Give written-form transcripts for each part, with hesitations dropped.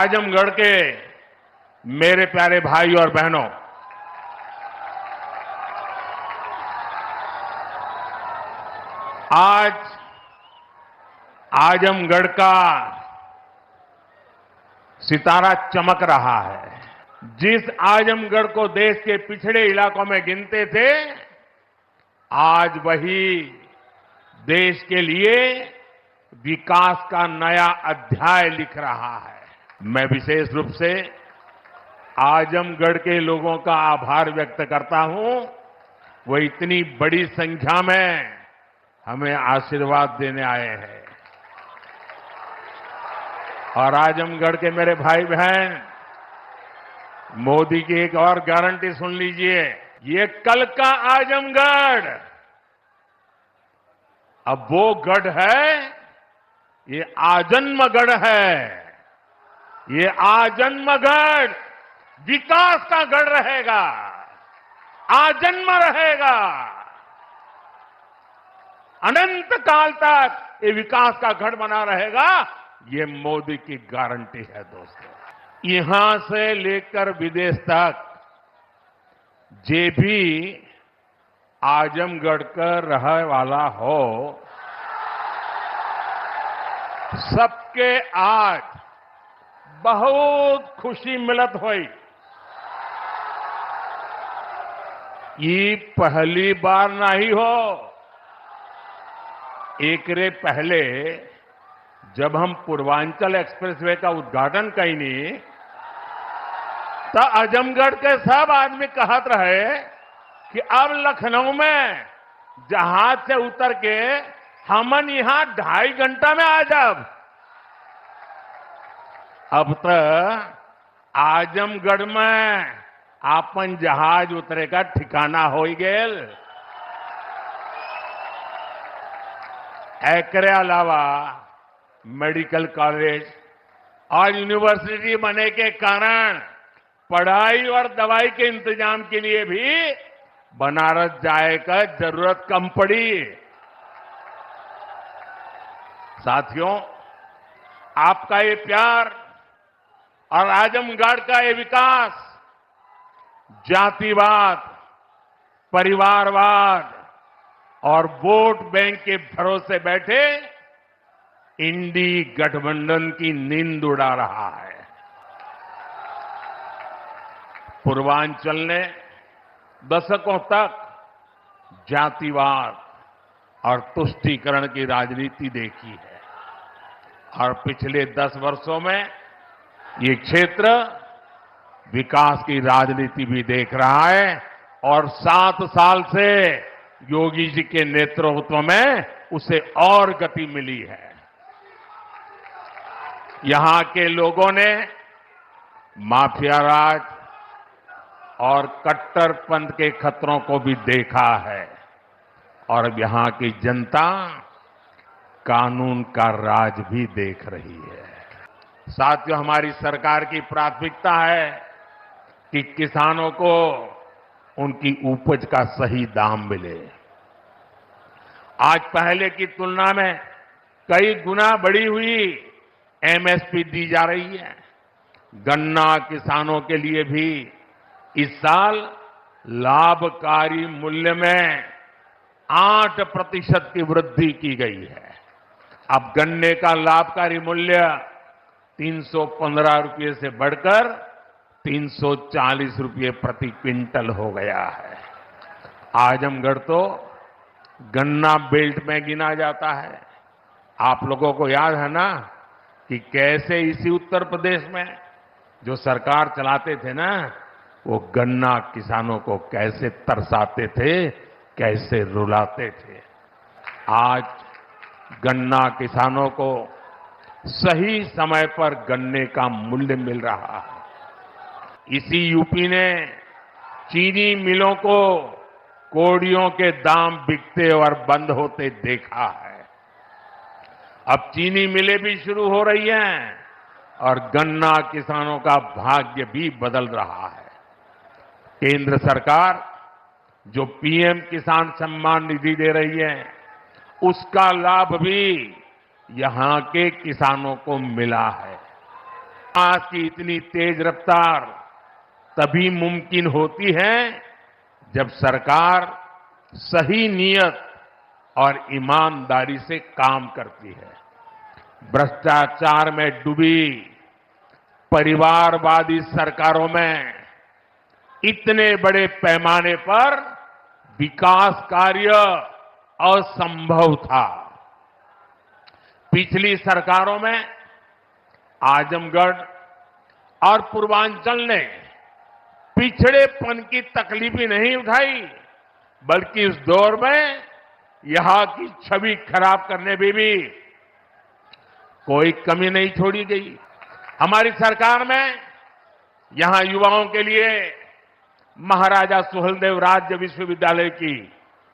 आजमगढ़ के मेरे प्यारे भाई और बहनों, आज आजमगढ़ का सितारा चमक रहा है। जिस आजमगढ़ को देश के पिछड़े इलाकों में गिनते थे, आज वही देश के लिए विकास का नया अध्याय लिख रहा है। मैं विशेष रूप से आजमगढ़ के लोगों का आभार व्यक्त करता हूं। वो इतनी बड़ी संख्या में हमें आशीर्वाद देने आए हैं। और आजमगढ़ के मेरे भाई बहन, मोदी की एक और गारंटी सुन लीजिए। ये कल का आजमगढ़ अब वो गढ़ है, ये आजन्मगढ़ है। ये आजन्मगढ़ विकास का गढ़ रहेगा, आजन्म रहेगा। अनंत काल तक ये विकास का गढ़ बना रहेगा। ये मोदी की गारंटी है दोस्तों। यहां से लेकर विदेश तक जे भी आजमगढ़ का रहने वाला हो, सबके आज बहुत खुशी मिलत हुई। ये पहली बार नहीं हो। एक रे पहले जब हम पूर्वांचल एक्सप्रेसवे का उद्घाटन कईनी, तो आजमगढ़ के सब आदमी कहत रहे कि अब लखनऊ में जहाज से उतर के हमन यहां 2.5 घंटा में आ जाब। अब तो आजमगढ़ में आपन जहाज उतरे का ठिकाना हो गेल। एकरे अलावा मेडिकल कॉलेज और यूनिवर्सिटी बनने के कारण पढ़ाई और दवाई के इंतजाम के लिए भी बनारस जाए का जरूरत कम पड़ी। साथियों, आपका ये प्यार और आजमगढ़ का ये विकास जातिवाद, परिवारवाद और वोट बैंक के भरोसे बैठे इंडी गठबंधन की नींद उड़ा रहा है। पूर्वांचल ने दशकों तक जातिवाद और तुष्टीकरण की राजनीति देखी है, और पिछले 10 वर्षों में ये क्षेत्र विकास की राजनीति भी देख रहा है। और 7 साल से योगी जी के नेतृत्व में उसे और गति मिली है। यहां के लोगों ने माफिया राज और कट्टरपंथ के खतरों को भी देखा है, और अब यहां की जनता कानून का राज भी देख रही है। साथियों, हमारी सरकार की प्राथमिकता है कि किसानों को उनकी उपज का सही दाम मिले। आज पहले की तुलना में कई गुना बढ़ी हुई एमएसपी दी जा रही है। गन्ना किसानों के लिए भी इस साल लाभकारी मूल्य में 8% की वृद्धि की गई है। अब गन्ने का लाभकारी मूल्य 315 रुपये से बढ़कर 340 रुपये प्रति क्विंटल हो गया है। आजमगढ़ तो गन्ना बेल्ट में गिना जाता है। आप लोगों को याद है ना कि कैसे इसी उत्तर प्रदेश में जो सरकार चलाते थे ना, वो गन्ना किसानों को कैसे तरसाते थे, कैसे रुलाते थे। आज गन्ना किसानों को सही समय पर गन्ने का मूल्य मिल रहा है। इसी यूपी ने चीनी मिलों को कोड़ियों के दाम बिकते और बंद होते देखा है। अब चीनी मिलें भी शुरू हो रही हैं और गन्ना किसानों का भाग्य भी बदल रहा है। केंद्र सरकार जो पीएम किसान सम्मान निधि दे रही है, उसका लाभ भी यहां के किसानों को मिला है। आज की इतनी तेज रफ्तार तभी मुमकिन होती है जब सरकार सही नियत और ईमानदारी से काम करती है। भ्रष्टाचार में डूबी परिवारवादी सरकारों में इतने बड़े पैमाने पर विकास कार्य असंभव था। पिछली सरकारों में आजमगढ़ और पूर्वांचल ने पिछड़ेपन की तकलीफ ही नहीं उठाई, बल्कि इस दौर में यहां की छवि खराब करने में भी कोई कमी नहीं छोड़ी गई। हमारी सरकार में यहां युवाओं के लिए महाराजा सुहेलदेव राज्य विश्वविद्यालय की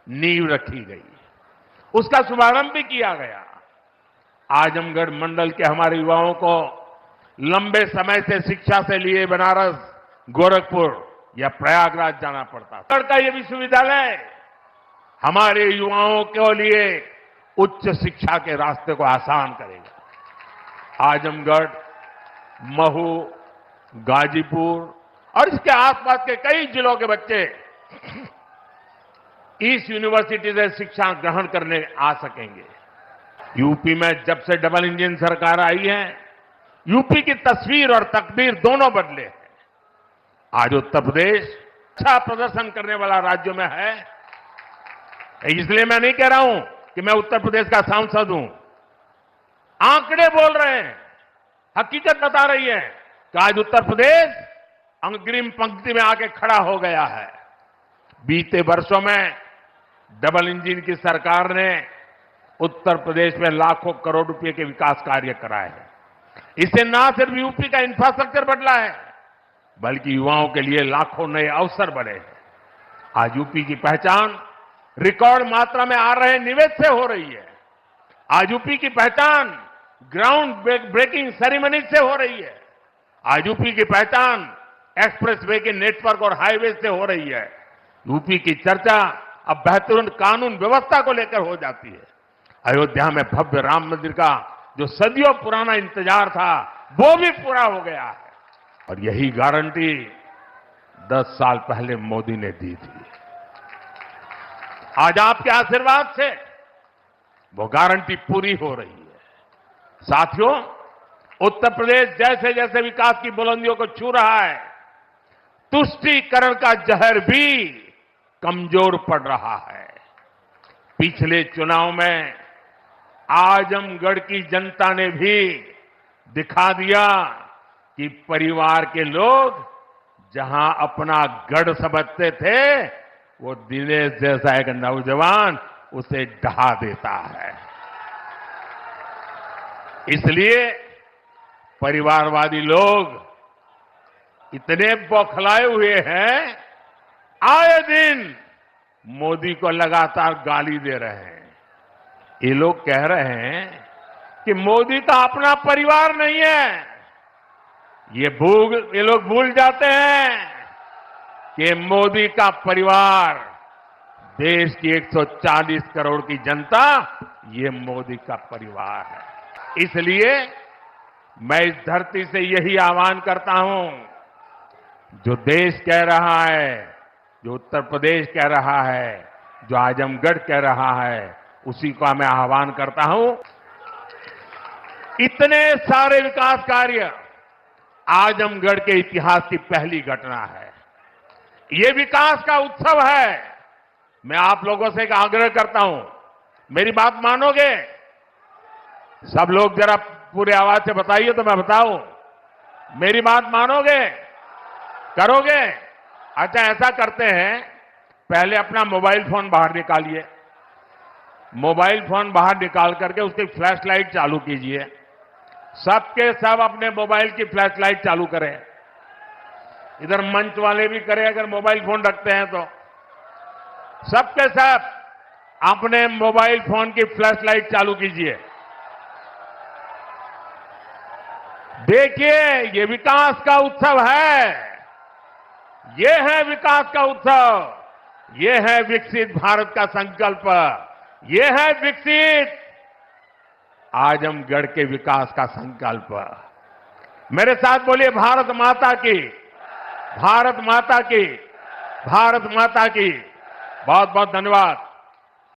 नींव रखी गई, उसका शुभारंभ भी किया गया। आजमगढ़ मंडल के हमारे युवाओं को लंबे समय से शिक्षा से लिए बनारस, गोरखपुर या प्रयागराज जाना पड़ता था। का ये विश्वविद्यालय हमारे युवाओं के लिए उच्च शिक्षा के रास्ते को आसान करेगा। आजमगढ़, महू, गाजीपुर और इसके आसपास के कई जिलों के बच्चे इस यूनिवर्सिटी से शिक्षा ग्रहण करने आ सकेंगे। यूपी में जब से डबल इंजन सरकार आई है, यूपी की तस्वीर और तकदीर दोनों बदले हैं। आज उत्तर प्रदेश अच्छा प्रदर्शन करने वाला राज्यों में है। इसलिए मैं नहीं कह रहा हूं कि मैं उत्तर प्रदेश का सांसद हूं। आंकड़े बोल रहे हैं, हकीकत बता रही है कि आज उत्तर प्रदेश अग्रिम पंक्ति में आके खड़ा हो गया है। बीते वर्षों में डबल इंजन की सरकार ने उत्तर प्रदेश में लाखों करोड़ रुपए के विकास कार्य कराए हैं। इससे ना सिर्फ यूपी का इंफ्रास्ट्रक्चर बदला है, बल्कि युवाओं के लिए लाखों नए अवसर बने हैं। आज यूपी की पहचान रिकॉर्ड मात्रा में आ रहे निवेश से हो रही है। आज यूपी की पहचान ग्राउंड ब्रेकिंग सेरेमनी से हो रही है। आज यूपी की पहचान एक्सप्रेसवे के नेटवर्क और हाईवे से हो रही है। यूपी की चर्चा अब बेहतरीन कानून व्यवस्था को लेकर हो जाती है। अयोध्या में भव्य राम मंदिर का जो सदियों पुराना इंतजार था, वो भी पूरा हो गया है। और यही गारंटी 10 साल पहले मोदी ने दी थी। आज आपके आशीर्वाद से वो गारंटी पूरी हो रही है। साथियों, उत्तर प्रदेश जैसे जैसे विकास की बुलंदियों को छू रहा है, तुष्टीकरण का जहर भी कमजोर पड़ रहा है। पिछले चुनाव में आजमगढ़ की जनता ने भी दिखा दिया कि परिवार के लोग जहां अपना गढ़ समझते थे, वो दिनेश जैसा एक नौजवान उसे ढहा देता है। इसलिए परिवारवादी लोग इतने बौखलाए हुए हैं, आए दिन मोदी को लगातार गाली दे रहे हैं। ये लोग कह रहे हैं कि मोदी का अपना परिवार नहीं है। ये लोग भूल जाते हैं कि मोदी का परिवार देश की 140 करोड़ की जनता, ये मोदी का परिवार है। इसलिए मैं इस धरती से यही आह्वान करता हूं, जो देश कह रहा है, जो उत्तर प्रदेश कह रहा है, जो आजमगढ़ कह रहा है, उसी का मैं आह्वान करता हूं। इतने सारे विकास कार्य आजमगढ़ के इतिहास की पहली घटना है। ये विकास का उत्सव है। मैं आप लोगों से एक आग्रह करता हूं, मेरी बात मानोगे? सब लोग जरा पूरे आवाज से बताइए तो मैं बताऊं। मेरी बात मानोगे? करोगे? अच्छा, ऐसा करते हैं, पहले अपना मोबाइल फोन बाहर निकालिए। मोबाइल फोन बाहर निकाल करके उसकी फ्लैश लाइट चालू कीजिए। सबके सब अपने मोबाइल की फ्लैश लाइट चालू करें। इधर मंच वाले भी करें, अगर मोबाइल फोन रखते हैं तो। सबके सब अपने मोबाइल फोन की फ्लैश लाइट चालू कीजिए। देखिए, ये विकास का उत्सव है। ये है विकास का उत्सव। ये है विकसित भारत का संकल्प। ये है विकसित आजमगढ़ के विकास का संकल्प। मेरे साथ बोलिए भारत माता की, भारत माता की, भारत माता की। बहुत बहुत धन्यवाद।